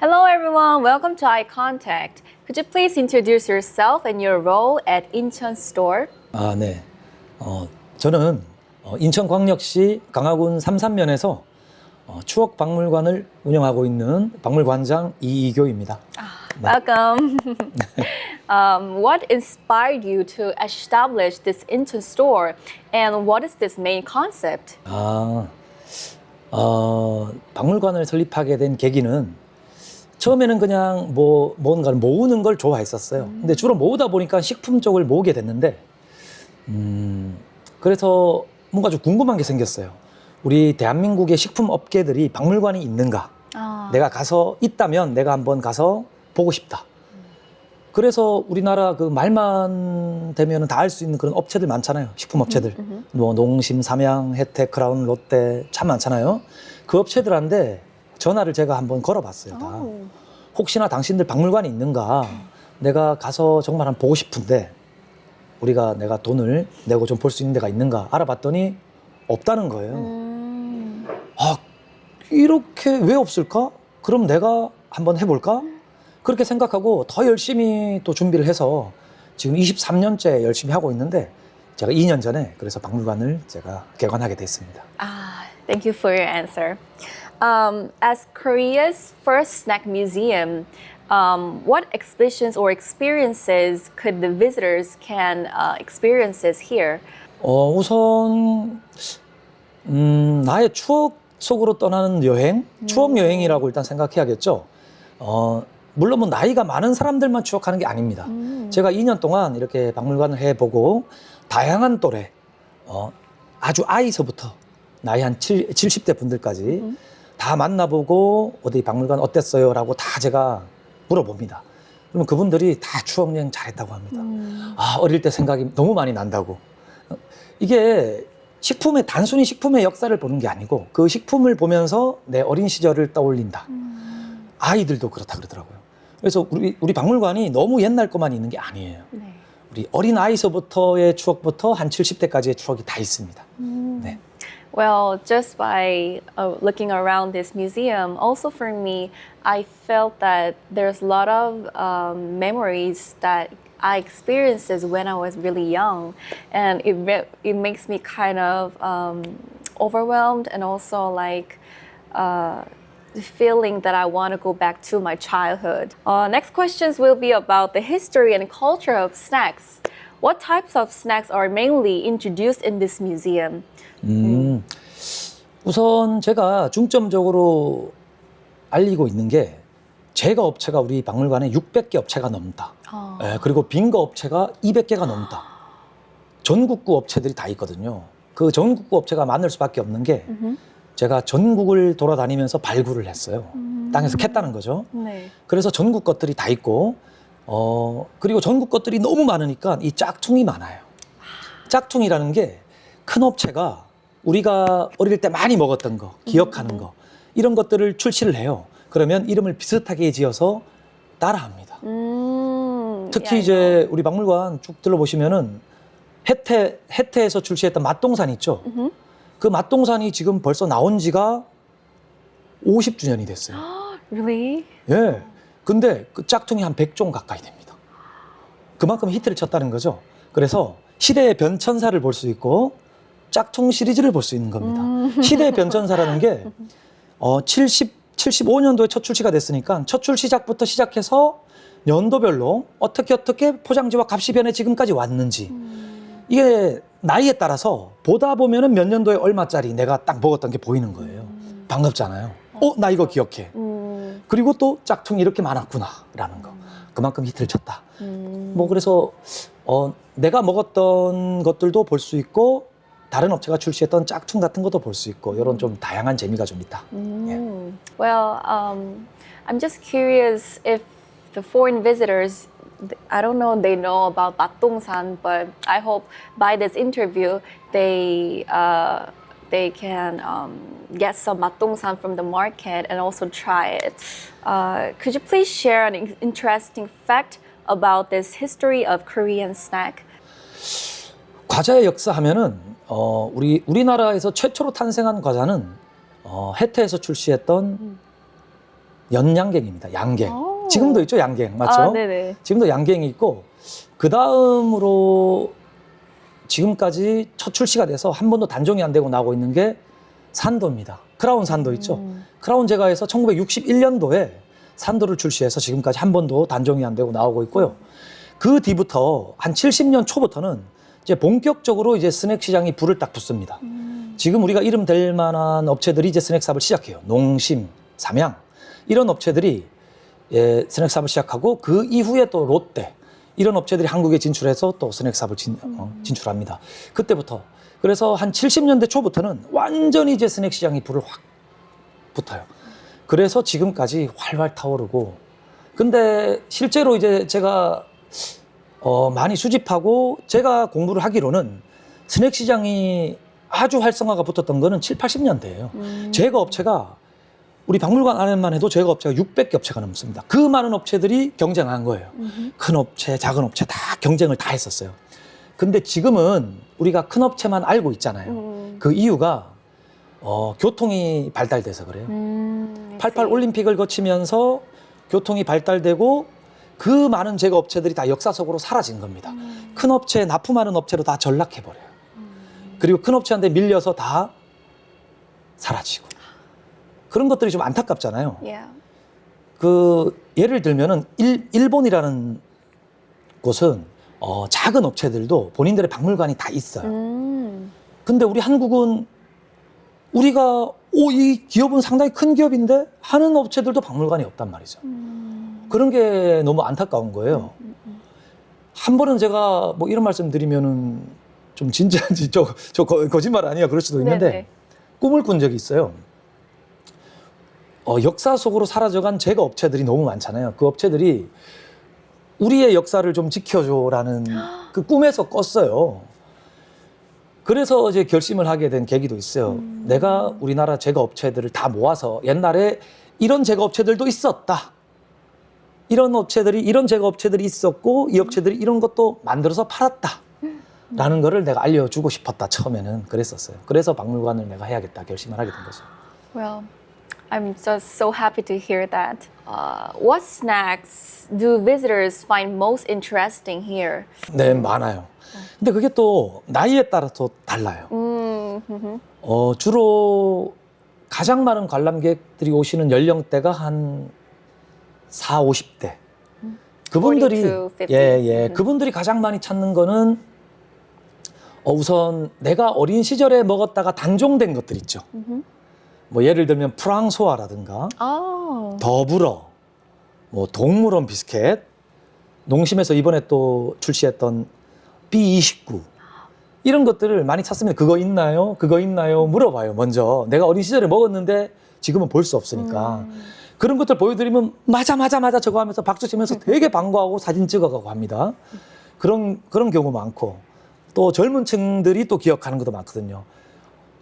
Hello everyone, welcome to Eye Contact. Could you please introduce yourself and your role at Incheon store? 네. 저는 인천광역시 강화군 삼산면에서 추억박물관을 운영하고 있는 박물관장 이이교입니다. Welcome. What inspired you to establish this Incheon store and what is this main concept? 박물관을 설립하게 된 계기는 처음에는 그냥 뭔가를 모으는 걸 좋아했었어요. 근데 주로 모으다 보니까 식품 쪽을 모으게 됐는데, 그래서 뭔가 좀 궁금한 게 생겼어요. 우리 대한민국의 식품 업계들이 박물관이 있는가? 내가 가서 있다면 내가 한번 가서 보고 싶다. 그래서 우리나라 그 말만 되면 다 알 수 있는 그런 업체들 많잖아요. 식품 업체들. 뭐 농심, 삼양, 혜택, 크라운, 롯데 참 많잖아요. 그 업체들한테 전화를 제가 한번 걸어봤어요. 다. 혹시나 당신들 박물관이 있는가? 내가 가서 정말 한번 보고 싶은데 내가 돈을 내고 좀 볼 수 있는 데가 있는가? 알아봤더니 없다는 거예요. 이렇게 왜 없을까? 그럼 내가 한번 해볼까? 그렇게 생각하고 더 열심히 또 준비를 해서 지금 23년째 열심히 하고 있는데 제가 2년 전에 그래서 박물관을 제가 개관하게 됐습니다. Thank you for your answer. As Korea's first snack museum, what exhibitions or experiences could the visitors can experiences here? 우선 나의 추억 속으로 떠나는 여행, 추억 여행이라고 일단 생각해야겠죠. 물론 뭐 나이가 많은 사람들만 추억하는 게 아닙니다. 제가 2년 동안 이렇게 박물관을 해보고 다양한 또래, 아주 아이서부터 나이 한 70대 분들까지 다 만나보고 어디 박물관 어땠어요? 라고 다 제가 물어봅니다. 그러면 그분들이 다 추억 여행 잘했다고 합니다. 어릴 때 생각이 너무 많이 난다고. 이게 단순히 식품의 역사를 보는 게 아니고 그 식품을 보면서 내 어린 시절을 떠올린다. 아이들도 그렇다 그러더라고요. 그래서 우리 박물관이 너무 옛날 것만 있는 게 아니에요. 네. 우리 어린 아이서부터의 추억부터 한 70대까지의 추억이 다 있습니다. 네. Well, just by looking around this museum, also for me, I felt that there's a lot of memories that I experienced when I was really young, and it makes me kind of overwhelmed and also like the feeling that I want to go back to my childhood. Next questions will be about the history and culture of snacks. What types of snacks are mainly introduced in this museum? 우선 제가 중점적으로 알리고 있는 게 제과 업체가 우리 박물관에 600개 업체가 넘다. 그리고 빙거 업체가 200개가 넘다. 전국구 업체들이 다 있거든요. 그 전국구 업체가 많을 수밖에 없는 게 제가 전국을 돌아다니면서 발굴을 했어요. 땅에서 캤다는 거죠. 네. 그래서 전국 것들이 다 있고 그리고 전국 것들이 너무 많으니까 이 짝퉁이 많아요. 짝퉁이라는 게 큰 업체가 우리가 어릴 때 많이 먹었던 거, 기억하는 거 이런 것들을 출시를 해요. 그러면 이름을 비슷하게 지어서 따라합니다. 특히 이제 우리 박물관 쭉 둘러보시면은 혜태에서 출시했던 맛동산 있죠. 그 맛동산이 지금 벌써 나온 지가 50주년이 됐어요. Really? 예. 근데 그 짝퉁이 한 100종 가까이 됩니다. 그만큼 히트를 쳤다는 거죠. 그래서 시대의 변천사를 볼 수 있고 짝퉁 시리즈를 볼 수 있는 겁니다. 시대의 변천사라는 게 75년도에 첫 출시가 됐으니까 첫 출시작부터 시작해서 연도별로 어떻게 포장지와 값이 변해 지금까지 왔는지 이게 나이에 따라서 보다 보면은 몇 년도에 얼마짜리 내가 딱 먹었던 게 보이는 거예요. 반갑잖아요. 나 이거 기억해. 그리고 또 짝퉁이 이렇게 많았구나라는 거. 그만큼 히트를 쳤다. 뭐 그래서 내가 먹었던 것들도 볼 수 있고 다른 업체가 출시했던 짝퉁 같은 것도 볼 수 있고 이런 좀 다양한 재미가 좀 있다. 예. Well, I'm just curious if the foreign visitors, I don't know, they know about Batdongsan, but I hope by this interview they can get some Batdongsan from the market and also try it. Could you please share an interesting fact about this history of Korean snack? 과자의 역사 하면은 우리나라에서 최초로 탄생한 과자는 혜태에서 출시했던 연양갱입니다. 양갱. 오. 지금도 있죠, 양갱. 맞죠? 아, 네네. 지금도 양갱이 있고, 그 다음으로 지금까지 첫 출시가 돼서 한 번도 단종이 안 되고 나오고 있는 게 산도입니다. 크라운 산도 있죠. 크라운 제과에서 1961년도에 산도를 출시해서 지금까지 한 번도 단종이 안 되고 나오고 있고요. 그 뒤부터 한 70년 초부터는 이제 본격적으로 이제 스낵 시장이 불을 딱 붙습니다. 지금 우리가 이름 될 만한 업체들이 이제 스낵 사업을 시작해요. 농심, 삼양 이런 업체들이 예, 스낵 사업을 시작하고 그 이후에 또 롯데 이런 업체들이 한국에 진출해서 또 스낵 사업을 진출합니다. 그때부터 그래서 한 70년대 초부터는 완전히 이제 스낵 시장이 불을 확 붙어요. 그래서 지금까지 활활 타오르고 근데 실제로 이제 제가 많이 수집하고 제가 공부를 하기로는 스낵 시장이 아주 활성화가 붙었던 거는 7, 80년대예요. 제과 업체가 우리 박물관 안에만 해도 제과 업체가 600개 업체가 넘습니다. 그 많은 업체들이 경쟁한 거예요. 큰 업체, 작은 업체 다 경쟁을 다 했었어요. 근데 지금은 우리가 큰 업체만 알고 있잖아요. 그 이유가 교통이 발달돼서 그래요. 88 올림픽을 거치면서 교통이 발달되고 그 많은 제과 업체들이 다 역사 속으로 사라진 겁니다. 큰 업체, 납품하는 업체로 다 전락해버려요. 그리고 큰 업체한테 밀려서 다 사라지고. 그런 것들이 좀 안타깝잖아요. Yeah. 그 예를 들면은 일본이라는 곳은 작은 업체들도 본인들의 박물관이 다 있어요. 근데 우리 한국은 우리가 이 기업은 상당히 큰 기업인데 하는 업체들도 박물관이 없단 말이죠. 그런 게 너무 안타까운 거예요. 한 번은 제가 뭐 이런 말씀 드리면은 좀 진지한지 저 거짓말 아니야 그럴 수도 있는데 네네. 꿈을 꾼 적이 있어요. 역사 속으로 사라져간 제과 업체들이 너무 많잖아요. 그 업체들이 우리의 역사를 좀 지켜줘라는 그 꿈에서 껐어요. 그래서 이제 결심을 하게 된 계기도 있어요. 내가 우리나라 제과 업체들을 다 모아서 옛날에 이런 제과 업체들도 있었다. 이런 제과 업체들이 있었고 이 업체들이 이런 것도 만들어서 팔았다. 라는 거를 내가 알려주고 싶었다. 처음에는 그랬었어요. 그래서 박물관을 내가 해야겠다 결심을 하게 된 거죠. Well, I'm just so happy to hear that. What snacks do visitors find most interesting here? 네, 많아요. 근데 그게 또 나이에 따라서 달라요. 주로 가장 많은 관람객들이 오시는 연령대가 한 4, 50대. 그분들이 40 to 50. 그분들이 가장 많이 찾는 거는 우선 내가 어린 시절에 먹었다가 단종된 것들 있죠. 뭐 예를 들면 프랑소아라든가 Oh. 더불어, 뭐 동물원 비스켓, 농심에서 이번에 또 출시했던 B29 이런 것들을 많이 찾습니다. 그거 있나요? 그거 있나요? 물어봐요. 먼저 내가 어린 시절에 먹었는데 지금은 볼 수 없으니까 그런 것들 보여드리면 맞아 저거 하면서 박수 치면서 되게 반가워하고 사진 찍어가고 합니다. 그런 경우 많고 또 젊은 층들이 또 기억하는 것도 많거든요.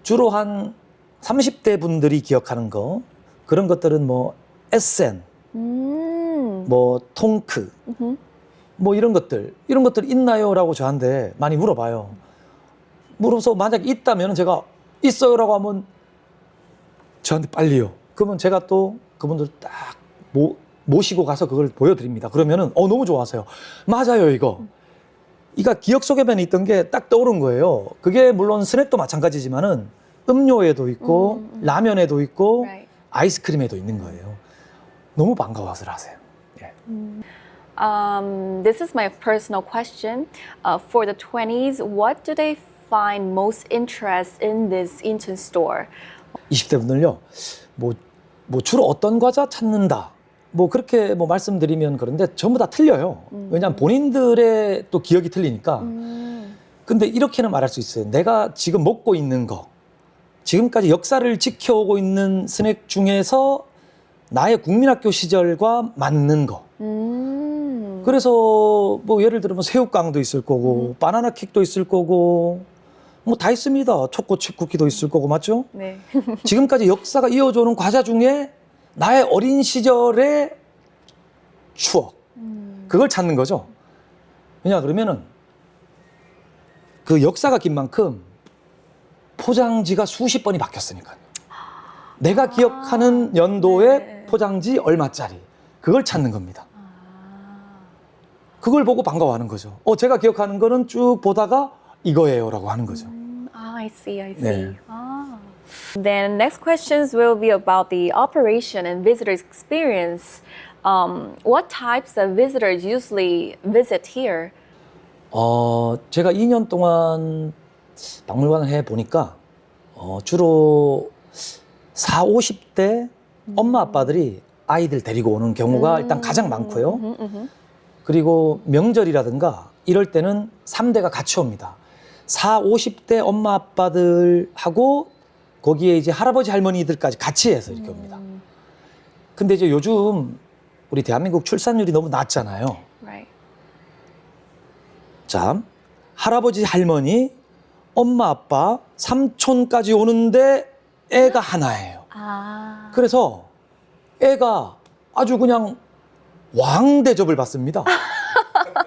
주로 한 30대 분들이 기억하는 거 그런 것들은 뭐 에센, 뭐 통크, 뭐 이런 것들 있나요?라고 저한테 많이 물어봐요. 물어서 만약 있다면 제가 있어요라고 하면 저한테 빨리요. 그러면 제가 또 그분들 딱 모시고 가서 그걸 보여드립니다. 그러면은 너무 좋아하세요. 맞아요 이거. 기억 속에만 있던 게 딱 떠오른 거예요. 그게 물론 스낵도 마찬가지지만은 음료에도 있고 라면에도 있고 Right. 아이스크림에도 있는 거예요. 너무 반가워서 하세요. 예. This is my personal question. For the 20s, what do they find most interest in this Incheon store? 20대 분들요. 뭐 주로 어떤 과자 찾는다. 뭐 그렇게 뭐 말씀드리면 그런데 전부 다 틀려요. 왜냐하면 본인들의 또 기억이 틀리니까. 근데 이렇게는 말할 수 있어요. 내가 지금 먹고 있는 거, 지금까지 역사를 지켜오고 있는 스낵 중에서 나의 국민학교 시절과 맞는 거. 그래서 뭐 예를 들면 새우깡도 있을 거고 바나나 킥도 있을 거고 뭐 다 있습니다. 초코칩 쿠키도 있을 거고 맞죠? 네. 지금까지 역사가 이어져오는 과자 중에 나의 어린 시절의 추억 그걸 찾는 거죠. 왜냐 그러면은 그 역사가 긴 만큼 포장지가 수십 번이 바뀌었으니까요. 내가 기억하는 연도에 포장지 얼마짜리 그걸 찾는 겁니다. 그걸 보고 반가워하는 거죠. 제가 기억하는 거는 쭉 보다가 이거예요라고 하는 거죠. I see, I see. 네. Then next questions will be about the operation and visitors experience. What types of visitors usually visit here? 제가 2년 동안 박물관을 해 보니까 주로 4, 50대 엄마 아빠들이 아이들 데리고 오는 경우가 일단 가장 많고요. 그리고 명절이라든가 이럴 때는 3대가 같이 옵니다. 4, 50대 엄마 아빠들하고 거기에 이제 할아버지 할머니들까지 같이 해서 이렇게 옵니다. 근데 이제 요즘 우리 대한민국 출산율이 너무 낮잖아요. Right. 자, 할아버지 할머니, 엄마 아빠, 삼촌까지 오는데 애가 하나예요. 그래서 애가 아주 그냥 왕 대접을 받습니다.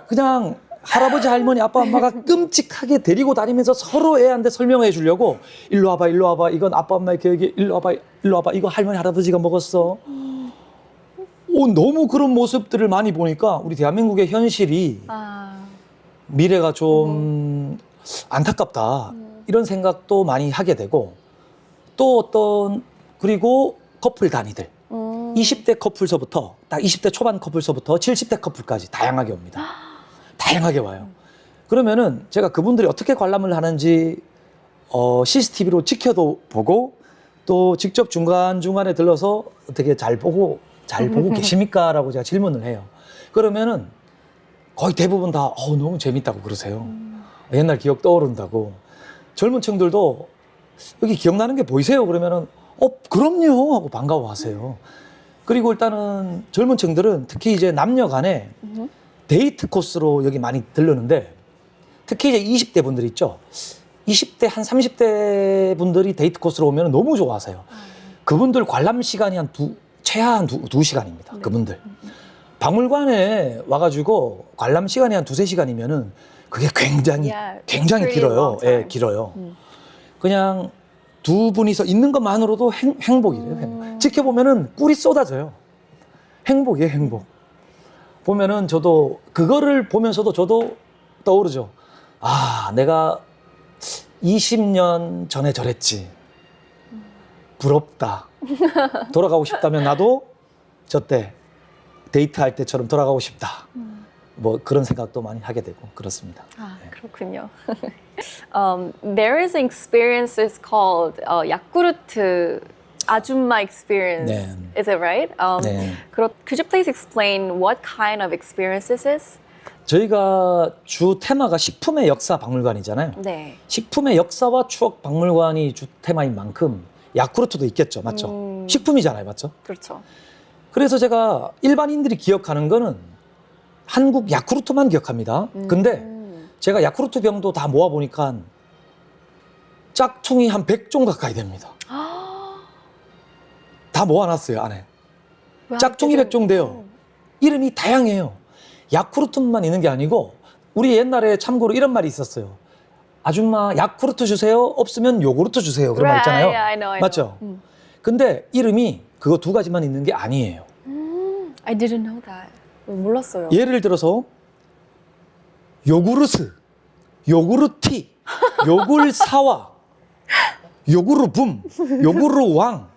그냥 할아버지 할머니 아빠 엄마가 끔찍하게 데리고 다니면서 서로 애한테 설명해 주려고 일로 와봐 일로 와봐 이건 아빠 엄마의 계획이 일로 와봐 이거 할머니 할아버지가 먹었어. 너무 그런 모습들을 많이 보니까 우리 대한민국의 현실이 미래가 좀 안타깝다 이런 생각도 많이 하게 되고 또 그리고 커플 단위들 20대 커플서부터 딱 20대 초반 커플서부터 70대 커플까지 다양하게 옵니다. 다양하게 와요. 그러면은 제가 그분들이 어떻게 관람을 하는지 CCTV로 지켜도 보고 또 직접 중간중간에 들러서 어떻게 잘 보고 계십니까? 라고 제가 질문을 해요. 그러면은 거의 대부분 다 너무 재밌다고 그러세요. 옛날 기억 떠오른다고. 젊은 층들도 여기 기억나는 게 보이세요? 그러면은 그럼요 하고 반가워하세요. 그리고 일단은 젊은 층들은 특히 이제 남녀 간에 데이트 코스로 여기 많이 들르는데 특히 이제 20대 분들 있죠. 20대 한 30대 분들이 데이트 코스로 오면 너무 좋아하세요. 그분들 관람 시간이 최하한 2시간입니다. 그분들. 박물관에 와가지고 관람 시간이 한 2-3시간이면은 그게 굉장히 길어요. 예, 길어요. 그냥 두 분이서 있는 것만으로도 행복이래요. 행복. 지켜보면은 꿀이 쏟아져요. 행복이에요, 행복. 보면은 저도 그거를 보면서도 저도 떠오르죠. 내가 20년 전에 저랬지. 부럽다. 돌아가고 싶다면 나도 저때 데이트할 때처럼 돌아가고 싶다. 뭐 그런 생각도 많이 하게 되고 그렇습니다. 그렇군요. There is an experience is called 야쿠르트 아줌마 experience. 네. Is it right? 네. Could you please explain what kind of experience this is? 저희가 주 테마가 식품의 역사 박물관이잖아요. 네. 식품의 역사와 추억 박물관이 주 테마인 만큼 야쿠르트도 있겠죠. 맞죠? 식품이잖아요. 맞죠? 그렇죠. 그래서 제가 일반인들이 기억하는 거는 한국 야쿠르트만 기억합니다. 근데 제가 야쿠르트 병도 다 모아보니까 짝퉁이 한 100종 가까이 됩니다. 다 모아놨어요, 안에. 짝퉁이 100종 돼요. 이름이 다양해요. 야쿠르트만 있는 게 아니고 우리 옛날에 참고로 이런 말이 있었어요. 아줌마 야쿠르트 주세요. 없으면 요구르트 주세요. 그런 말 있잖아요. I know. 맞죠? 근데 이름이 그거 2가지만 있는 게 아니에요. I didn't know that. 몰랐어요. 예를 들어서 요구르스, 요구르티, 요굴사와, 요구르붐, 요구르왕,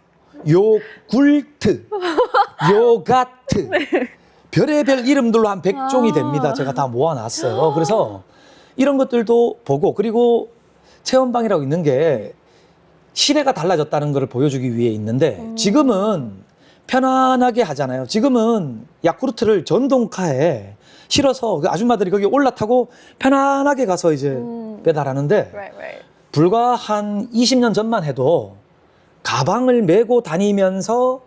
요굴트, 요가트 별의별 이름들로 한 100종이 됩니다. 제가 다 모아놨어요. 그래서 이런 것들도 보고 그리고 체험방이라고 있는 게 시대가 달라졌다는 걸 보여주기 위해 있는데 지금은 편안하게 하잖아요. 지금은 야쿠르트를 전동카에 실어서 그 아줌마들이 거기 올라타고 편안하게 가서 이제 배달하는데 Right. 불과 한 20년 전만 해도 가방을 메고 다니면서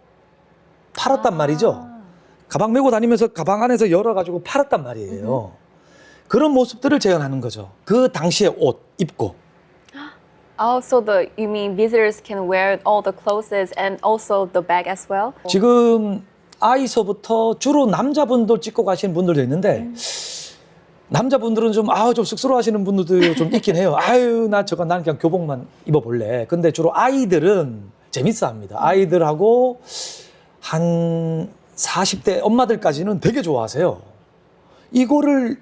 팔았단 말이죠. 가방 메고 다니면서 가방 안에서 열어가지고 팔았단 말이에요. 그런 모습들을 재현하는 거죠. 그 당시의 옷 입고. So you mean visitors can wear all the clothes and also the bag as well? 지금 아이서부터 주로 남자분들 찍고 가시는 분들도 있는데 남자분들은 좀 쑥스러워하시는 분들도 좀 있긴 해요. 난 그냥 교복만 입어볼래. 근데 주로 아이들은 재밌어합니다. 아이들하고 한 40대 엄마들까지는 되게 좋아하세요. 이거를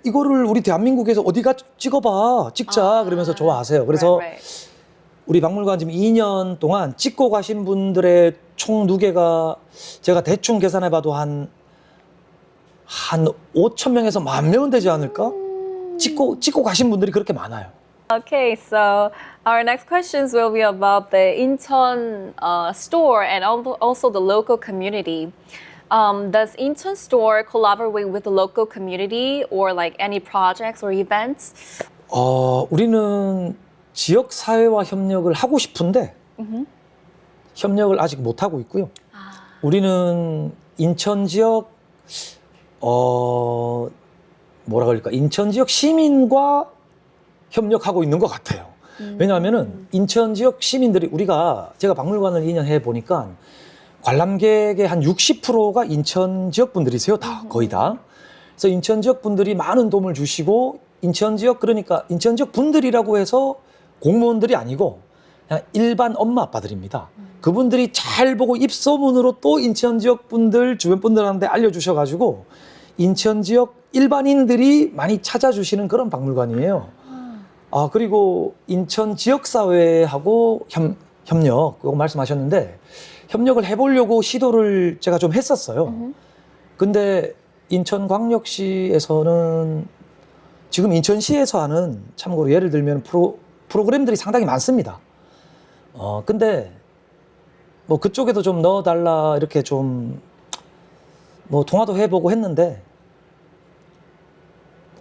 우리 대한민국에서 어디가 찍자 그러면서 좋아하세요. 그래서 right. 우리 박물관 지금 2년 동안 찍고 가신 분들의 총 누계가 제가 대충 계산해봐도 한 5천 명에서 10,000명은 되지 않을까? 찍고 가신 분들이 그렇게 많아요. Okay, so our next questions will be about the Incheon store and also the local community. Does Incheon store collaborate with the local community or like any projects or events? 우리는 지역 사회와 협력을 하고 싶은데 협력을 아직 못 하고 있고요. 우리는 인천 지역 뭐라 그럴까? 인천 지역 시민과 협력하고 있는 것 같아요. 왜냐하면은 인천 지역 시민들이 제가 박물관을 2년 해 보니까 관람객의 한 60%가 인천 지역 분들이세요. 다 거의 다. 그래서 인천 지역 분들이 많은 도움을 주시고 그러니까 인천 지역 분들이라고 해서 공무원들이 아니고 그냥 일반 엄마 아빠들입니다. 그분들이 잘 보고 입소문으로 또 인천 지역 분들 주변 분들한테 알려주셔가지고 인천 지역 일반인들이 많이 찾아주시는 그런 박물관이에요. 그리고 인천 지역사회하고 협력, 그거 말씀하셨는데, 협력을 해보려고 시도를 제가 좀 했었어요. 근데 인천광역시에서는 지금 인천시에서 하는, 참고로 예를 들면 프로그램들이 상당히 많습니다. 근데 뭐 그쪽에도 좀 넣어달라, 이렇게 좀 뭐 통화도 해보고 했는데,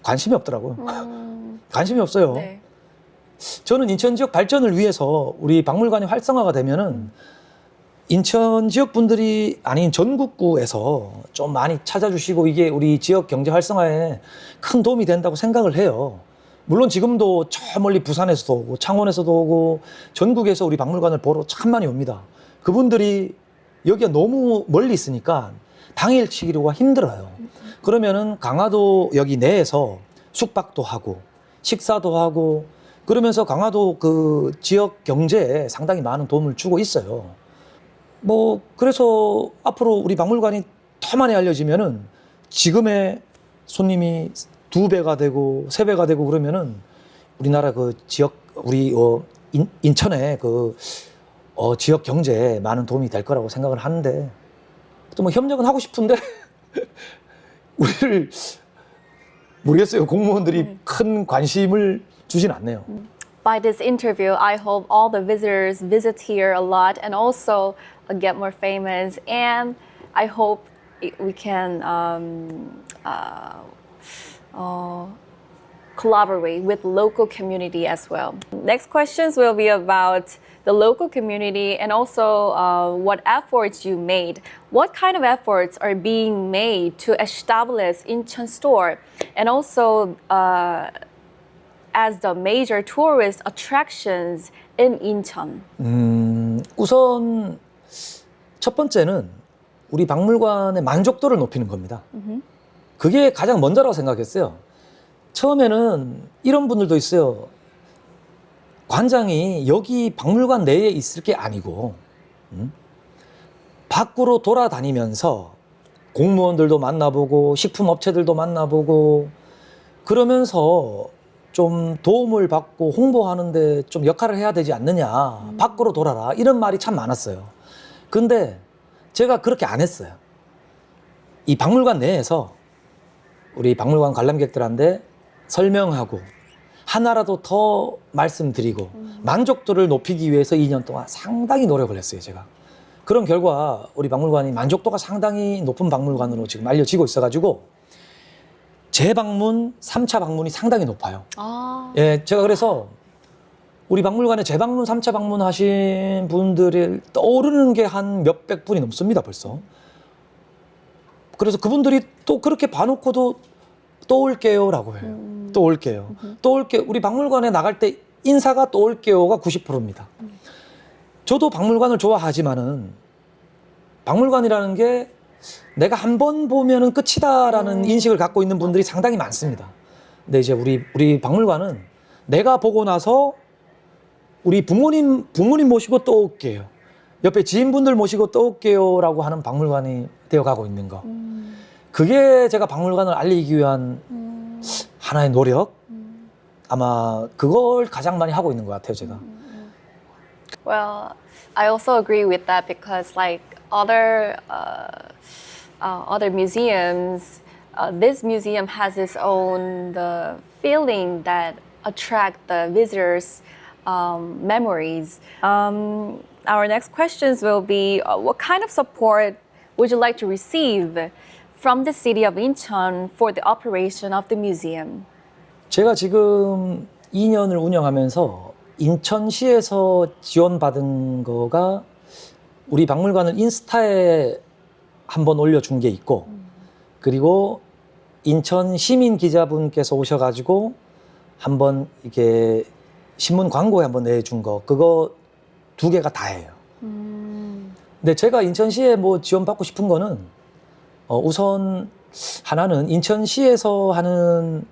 관심이 없더라고요. 관심이 없어요. 네. 저는 인천 지역 발전을 위해서 우리 박물관이 활성화가 되면은 인천 지역 분들이 아닌 전국구에서 좀 많이 찾아주시고 이게 우리 지역 경제 활성화에 큰 도움이 된다고 생각을 해요. 물론 지금도 저 멀리 부산에서도 오고 창원에서도 오고 전국에서 우리 박물관을 보러 참 많이 옵니다. 그분들이 여기가 너무 멀리 있으니까 당일치기가 힘들어요. 그러면은 강화도 여기 내에서 숙박도 하고 식사도 하고 그러면서 강화도 그 지역 경제에 상당히 많은 도움을 주고 있어요. 뭐 그래서 앞으로 우리 박물관이 더 많이 알려지면은 지금의 손님이 2배가 되고 3배가 되고 그러면은 우리나라 그 지역 인천의 그 지역 경제에 많은 도움이 될 거라고 생각을 하는데 또 뭐 협력은 하고 싶은데 우리를 모르겠어요. 공무원들이 큰 관심을 주진 않네요. By this interview, I hope all the visitors visit here a lot and also get more famous. And I hope we can collaborate with local community as well. Next questions will be about the local community and also what efforts you made. What kind of efforts are being made to establish Incheon store and also as the major tourist attractions in Incheon? 우선 첫 번째는 우리 박물관의 만족도를 높이는 겁니다. 그게 가장 먼저라고 생각했어요. 처음에는 이런 분들도 있어요. 관장이 여기 박물관 내에 있을 게 아니고 밖으로 돌아다니면서 공무원들도 만나보고 식품업체들도 만나보고 그러면서 좀 도움을 받고 홍보하는데 좀 역할을 해야 되지 않느냐. 밖으로 돌아라. 이런 말이 참 많았어요. 근데 제가 그렇게 안 했어요. 이 박물관 내에서 우리 박물관 관람객들한테 설명하고 하나라도 더 말씀드리고 만족도를 높이기 위해서 2년 동안 상당히 노력을 했어요, 제가. 그런 결과 우리 박물관이 만족도가 상당히 높은 박물관으로 지금 알려지고 있어가지고 재방문, 3차 방문이 상당히 높아요. 예, 제가 그래서 우리 박물관에 재방문, 3차 방문하신 분들이 떠오르는 게 한 몇백 분이 넘습니다, 벌써. 그래서 그분들이 또 그렇게 봐놓고도 또 올게요라고 해요. 또 올게요. 또 올게요. 우리 박물관에 나갈 때 인사가 또 올게요가 90%입니다. 저도 박물관을 좋아하지만은 박물관이라는 게 내가 한 번 보면은 끝이다라는 인식을 갖고 있는 분들이 상당히 많습니다. 근데 이제 우리 박물관은 내가 보고 나서 우리 부모님 모시고 또 올게요. 옆에 지인분들 모시고 또 올게요라고 하는 박물관이 되어가고 있는 거. 그게 제가 박물관을 알리기 위한 하나의 노력. 아마 그걸 가장 많이 하고 있는 것 같아요, 제가. Well, I also agree with that because, like other museums, this museum has its own the feeling that attract the visitors' memories. Our next questions will be: what kind of support would you like to receive from the city of Incheon for the operation of the museum? 제가 지금 2년을 운영하면서 인천시에서 지원받은 거가 우리 박물관을 인스타에 한번 올려준 게 있고 그리고 인천 시민 기자분께서 오셔가지고 한번 이렇게 신문 광고에 한번 내준 거 그거 2개가 다예요. 근데 제가 인천시에 뭐 지원받고 싶은 거는 우선 하나는 인천시에서 하는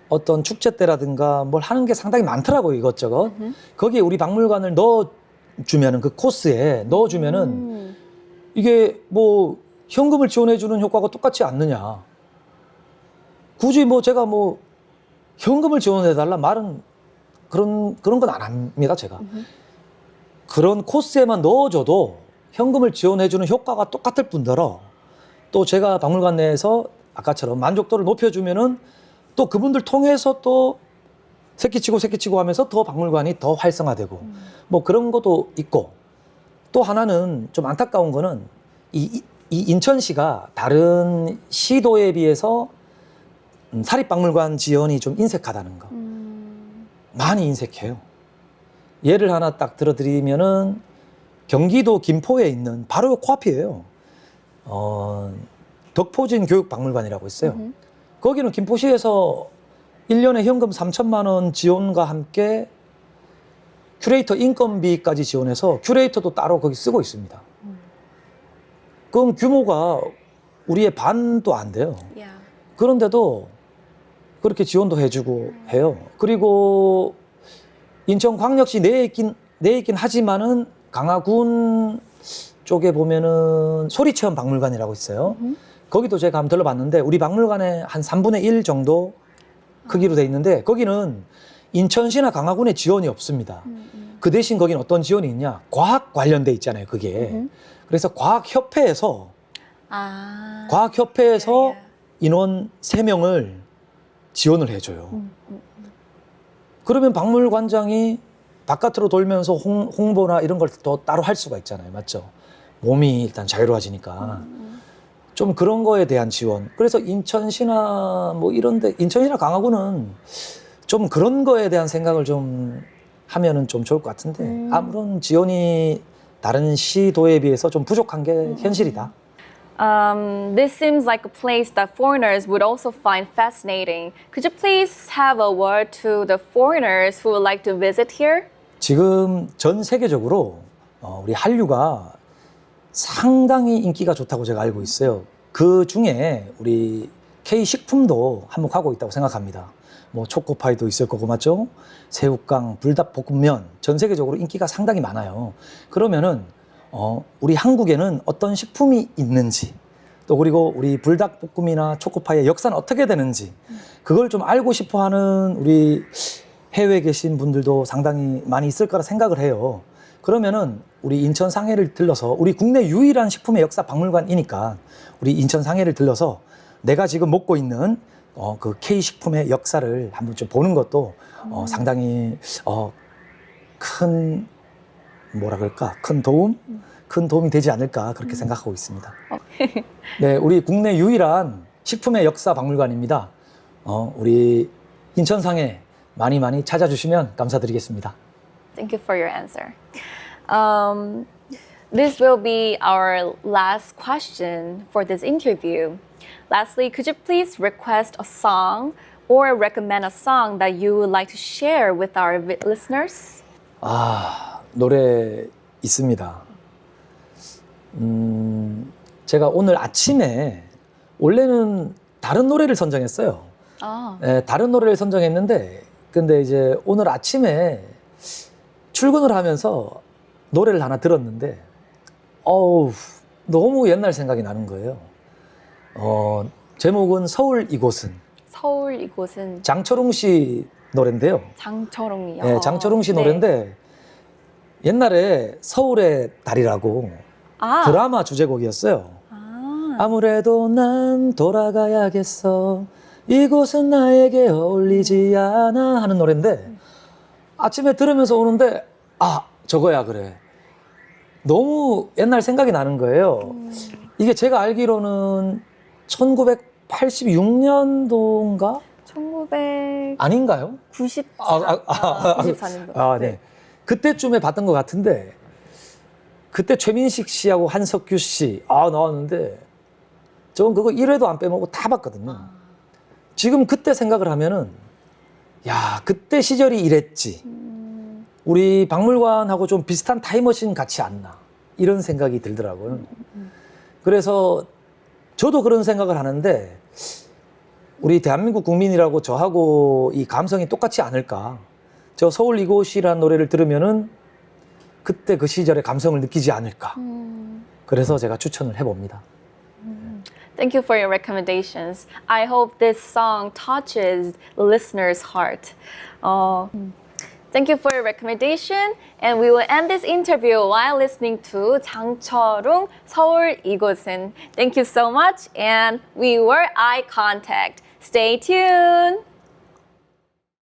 어떤 축제 때라든가 뭘 하는 게 상당히 많더라고요, 이것저것. 거기에 우리 박물관을 넣어주면은 그 코스에 넣어주면은 이게 뭐 현금을 지원해주는 효과가 똑같지 않느냐. 굳이 뭐 제가 뭐 현금을 지원해달라 말은 그런 건 안 합니다, 제가. 그런 코스에만 넣어줘도 현금을 지원해주는 효과가 똑같을 뿐더러 또 제가 박물관 내에서 아까처럼 만족도를 높여주면은 또 그분들 통해서 또 새끼치고 하면서 더 박물관이 더 활성화되고 뭐 그런 것도 있고 또 하나는 좀 안타까운 거는 이 인천시가 다른 시도에 비해서 사립박물관 지원이 좀 인색하다는 거. 많이 인색해요. 예를 하나 딱 들어드리면은 경기도 김포에 있는 바로 요 코앞이에요. 덕포진 교육박물관이라고 있어요. 거기는 김포시에서 1년에 현금 3천만 원 지원과 함께 큐레이터 인건비까지 지원해서 큐레이터도 따로 거기 쓰고 있습니다. 그럼 규모가 우리의 반도 안 돼요. Yeah. 그런데도 그렇게 지원도 해주고 해요. 그리고 인천광역시 내에 있긴 하지만은 강화군 쪽에 보면은 소리체험 박물관이라고 있어요. 거기도 제가 한번 들러봤는데 우리 박물관의 한 3분의 1 정도 크기로 돼 있는데 거기는 인천시나 강화군의 지원이 없습니다. 그 대신 거기는 어떤 지원이 있냐? 과학 관련돼 있잖아요, 그게. 그래서 과학협회에서 Yeah. 인원 3명을 지원을 해줘요. 그러면 박물관장이 바깥으로 돌면서 홍보나 이런 걸 또 따로 할 수가 있잖아요. 맞죠? 몸이 일단 자유로워지니까. 좀 그런 거에 대한 지원. 그래서 인천시나 뭐 이런데, 인천시나 강화군은 좀 그런 거에 대한 생각을 좀 하면은 좀 좋을 것 같은데, 아무런 지원이 다른 시도에 비해서 좀 부족한 게 현실이다. This seems like a place that foreigners would also find fascinating. Could you please have a word to the foreigners who would like to visit here? 지금 전 세계적으로 우리 한류가 상당히 인기가 좋다고 제가 알고 있어요. 그 중에 우리 K-식품도 한몫하고 있다고 생각합니다. 뭐 초코파이도 있을 거고 맞죠? 새우깡, 불닭볶음면 전 세계적으로 인기가 상당히 많아요. 그러면은 우리 한국에는 어떤 식품이 있는지 또 그리고 우리 불닭볶음이나 초코파이의 역사는 어떻게 되는지 그걸 좀 알고 싶어하는 우리 해외에 계신 분들도 상당히 많이 있을 거라 생각을 해요. 그러면은 우리 인천 상해를 들러서 우리 국내 유일한 식품의 역사 박물관이니까 우리 인천 상해를 들러서 내가 지금 먹고 있는 그 K식품의 역사를 한번 좀 보는 것도 상당히 큰 뭐라 그럴까? 큰 도움이 되지 않을까 그렇게 생각하고 있습니다. 네, 우리 국내 유일한 식품의 역사 박물관입니다. 우리 인천 상해 많이 찾아주시면 감사드리겠습니다. Thank you for your answer. This will be our last question for this interview. Lastly, could you please request a song or recommend a song that you would like to share with our listeners? 노래 있습니다. 제가 오늘 아침에 원래는 다른 노래를 선정했어요. 네, 다른 노래를 선정했는데 근데 이제 오늘 아침에 출근을 하면서 노래를 하나 들었는데 어우, 너무 옛날 생각이 나는 거예요. 제목은 서울 이곳은. 서울 이곳은 장철웅 씨 노래인데요. 장철웅이요. 네, 장철웅 씨 네. 노래인데 옛날에 서울의 달이라고 아, 드라마 주제곡이었어요. 아, 아무래도 난 돌아가야겠어. 이곳은 나에게 어울리지 않아 하는 노래인데 아침에 들으면서 오는데 아, 저거야 그래. 너무 옛날 생각이 나는 거예요. 이게 제가 알기로는 1986년도인가? 1994년도. 아닌가요? 94년도. 아, 네. 그때쯤에 봤던 것 같은데 그때 최민식 씨하고 한석규 씨 나왔는데 저는 그거 1회도 안 빼먹고 다 봤거든요. 지금 그때 생각을 하면은 야, 그때 시절이 이랬지. 우리 박물관하고 좀 비슷한 타임머신 같지 않나 이런 생각이 들더라고요. 그래서 저도 그런 생각을 하는데 우리 대한민국 국민이라고 저하고 이 감성이 똑같지 않을까. 저 서울 이곳이라는 노래를 들으면은 그때 그 시절의 감성을 느끼지 않을까. 그래서 제가 추천을 해봅니다. Thank you for your recommendations. I hope this song touches the listener's heart. Thank you for your recommendation, and we will end this interview while listening to 장철웅 서울 이곳은. Thank you so much, and we were Eye Contact. Stay tuned.